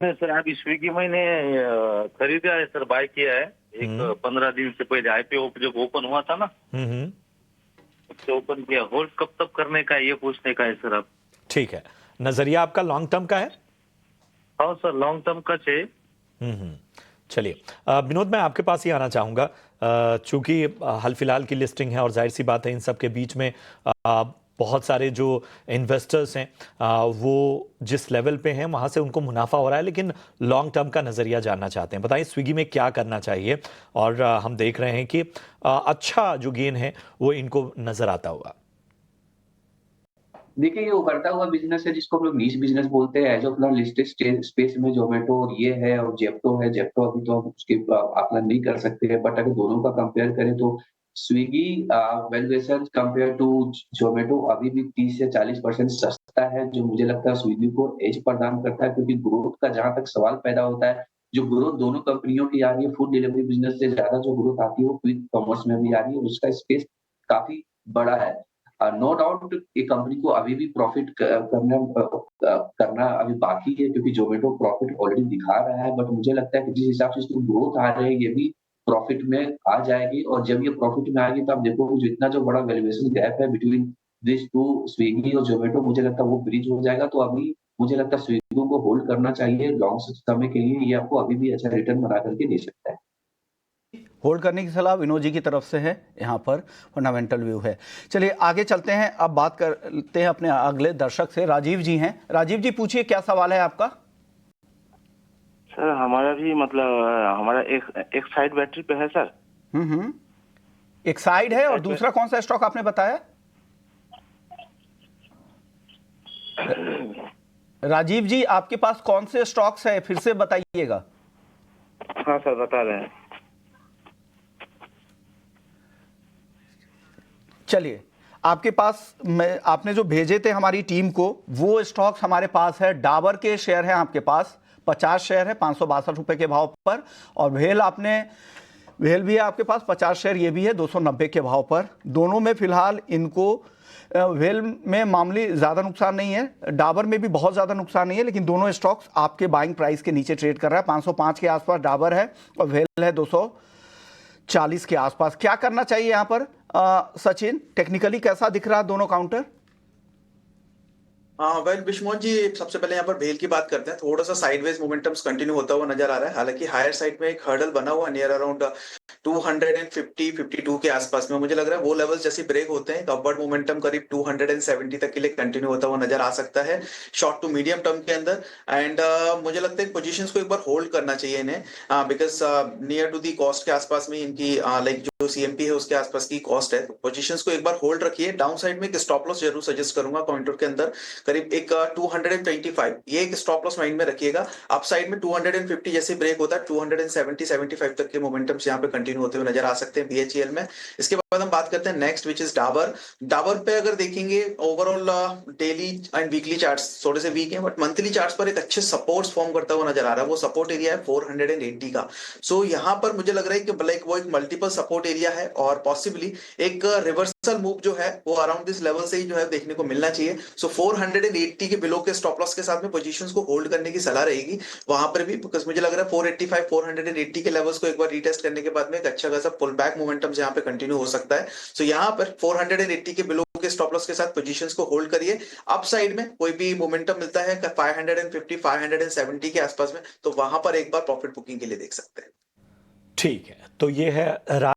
नहीं सर, अभी स्विगी मैंने खरीदा है सर, बाय किया है। एक 15 दिन से पहले आईपीओ जब ओपन हुआ था ना, उससे ओपन किया। होल्ड कब तक करने का है ये पूछने का है सर आप। ठीक है, नजरिया आपका लॉन्ग टर्म का है? हाँ सर, लॉन्ग टर्म का चाहिए। चलिए विनोद, मैं आपके पास ही आना चाहूंगा। चूंकि हाल फिलहाल की लिस्टिंग है और जाहिर सी बात है इन सब के बीच में बहुत सारे जो इन्वेस्टर्स हैं वो जिस लेवल पे हैं वहां से उनको मुनाफा हो रहा है, लेकिन लॉन्ग टर्म का नजरिया जानना चाहते हैं। बताइए स्विगी में क्या करना चाहिए? और हम देख रहे हैं कि अच्छा जो गेन है वो इनको नजर आता होगा। देखिए, ये उभरता हुआ बिजनेस है जिसको हम लोग नीश बिजनेस बोलते हैं। जो अपना लिस्टेड स्पेस में जोमेटो और ये है और जेप्टो है। जेप्टो अभी तो हम उसके आकलन नहीं कर सकते हैं, बट अगर दोनों का कंपेयर करें तो Swiggy valuation compare to Zomato अभी भी 30 से 40% सस्ता है, जो मुझे लगता है स्विगी को एज प्रदान करता है। क्योंकि ग्रोथ का जहां तक सवाल पैदा होता है, जो ग्रोथ दोनों कंपनियों की आ रही है, फूड डिलीवरी बिजनेस से ज्यादा जो ग्रोथ आती है वो क्विक कॉमर्स में भी आ रही है। उसका स्पेस काफी बड़ा है। नो डाउट ये कंपनी को अभी भी प्रॉफिट करना अभी बाकी है, क्योंकि जोमेटो प्रॉफिट ऑलरेडी दिखा रहा है। बट मुझे लगता है कि जिस हिसाब से इसकी ग्रोथ आ रही है, ये भी प्रॉफिट में आ जाएगी। और जब ये प्रॉफिट में आएगी तो आप देखोगे जितना जो बड़ा वैल्यूएशन गैप है बिटवीन दिस टू, स्विगी और जोमेटो, मुझे लगता है वो ब्रिज हो जाएगा। तो अभी मुझे लगता है स्विगी को होल्ड करना चाहिए लॉन्ग समय के लिए। ये आपको अभी भी अच्छा रिटर्न बना करके दे सकता है। होल्ड करने की सलाह विनोद जी की तरफ से है। यहाँ पर फंडामेंटल व्यू है। चलिए आगे चलते हैं, अब बात करते हैं अपने अगले दर्शक से। राजीव जी हैं। राजीव जी पूछिए, क्या सवाल है आपका? सर हमारा भी मतलब हमारा एक साइड बैटरी पे है सर। एक साइड है, और दूसरा कौन सा स्टॉक आपने बताया? राजीव जी आपके पास कौन से स्टॉक्स है, फिर से बताइएगा। हाँ सर बता रहे हैं। चलिए, आपके पास आपने जो भेजे थे हमारी टीम को, वो स्टॉक्स हमारे पास है। डाबर के शेयर हैं आपके पास, 50 शेयर है 562 रुपए के भाव पर। और वेल भी है आपके पास 50 शेयर, ये भी है 290 के भाव पर। दोनों में फिलहाल इनको वेल में मामूली ज़्यादा नुकसान नहीं है, डाबर में भी बहुत ज़्यादा नुकसान नहीं है, लेकिन दोनों स्टॉक्स आपके बाइंग प्राइस के नीचे ट्रेड कर रहा है। 505 के आसपास डाबर है और वेल है 240 के आसपास। क्या करना चाहिए यहाँ पर सचिन? टेक्निकली कैसा दिख रहा है दोनों काउंटर? हाँ वेल बिश्मोन जी, सबसे पहले यहाँ पर भेल की बात करते हैं। थोड़ा सा साइडवेज मोमेंटम्स कंटिन्यू होता हुआ नजर आ रहा है। हालांकि हायर साइड में एक हर्डल बना हुआ नियर अराउंड 250-52 के आसपास में। मुझे लग रहा है वो लेवल्स जैसे ब्रेक होते हैं, अपवर्ड मोमेंटम करीब 270 तक के लिए कंटिन्यू होता हुआ नजर आ सकता है शॉर्ट टू मीडियम टर्म के अंदर। एंड मुझे लगता है पोजीशंस को एक बार होल्ड करना चाहिए इन्हें, because near to the cost के आसपास में इनकी लाइक जो सीएमपी है उसके आसपास की कॉस्ट है। पोजीशंस को एक बार होल्ड रखिए। डाउन साइड में एक स्टॉप लॉस जरूर सजेस्ट करूंगा काउंटर के अंदर, करीब एक 225, ये एक स्टॉप लॉस माइंड में रखिएगा। अप साइड में 250 जैसे ब्रेक होता है 270-75 तक के मोमेंटम्स यहाँ पे कंटिन्यू होते हुए नजर आ सकते हैं बीएचईएल में। इसके बाद हम बात करते हैं next which is Dabur. Dabur पे अगर देखेंगे overall daily and weekly charts थोड़े से वीक हैं, बट मंथली चार्ट्स पर एक अच्छे सपोर्ट्स फॉर्म करता हुआ नजर आ रहा है। वो सपोर्ट एरिया है 480 का। सो यहाँ पर मुझे लग रहा है कि लाइक वो एक मल्टीपल सपोर्ट एरिया है और पॉसिबली एक रिवर्सल मूव जो है वो अराउंड दिस लेवल से ही जो है देखने को मिलना चाहिए। सो 480 के बिलो के स्टॉप लॉस के साथ में पोजीशंस को होल्ड करने की सलाह रहेगी वहां पर भी, बिकॉज मुझे लग रहा है 485 480 के लेवल्स को एक बार रीटेस्ट करने के बाद में एक अच्छा खासा पुल बैक मोमेंटम यहाँ पे कंटिन्यू हो सकता है। सो यहाँ पर 480 के बिलो के स्टॉप लॉस के साथ पोजीशंस को होल्ड करिए। अप साइड में कोई भी मोमेंटम मिलता है 550 570 के आसपास में, तो वहां पर एक बार प्रॉफिट बुकिंग के लिए देख सकते हैं। ठीक है, तो ये है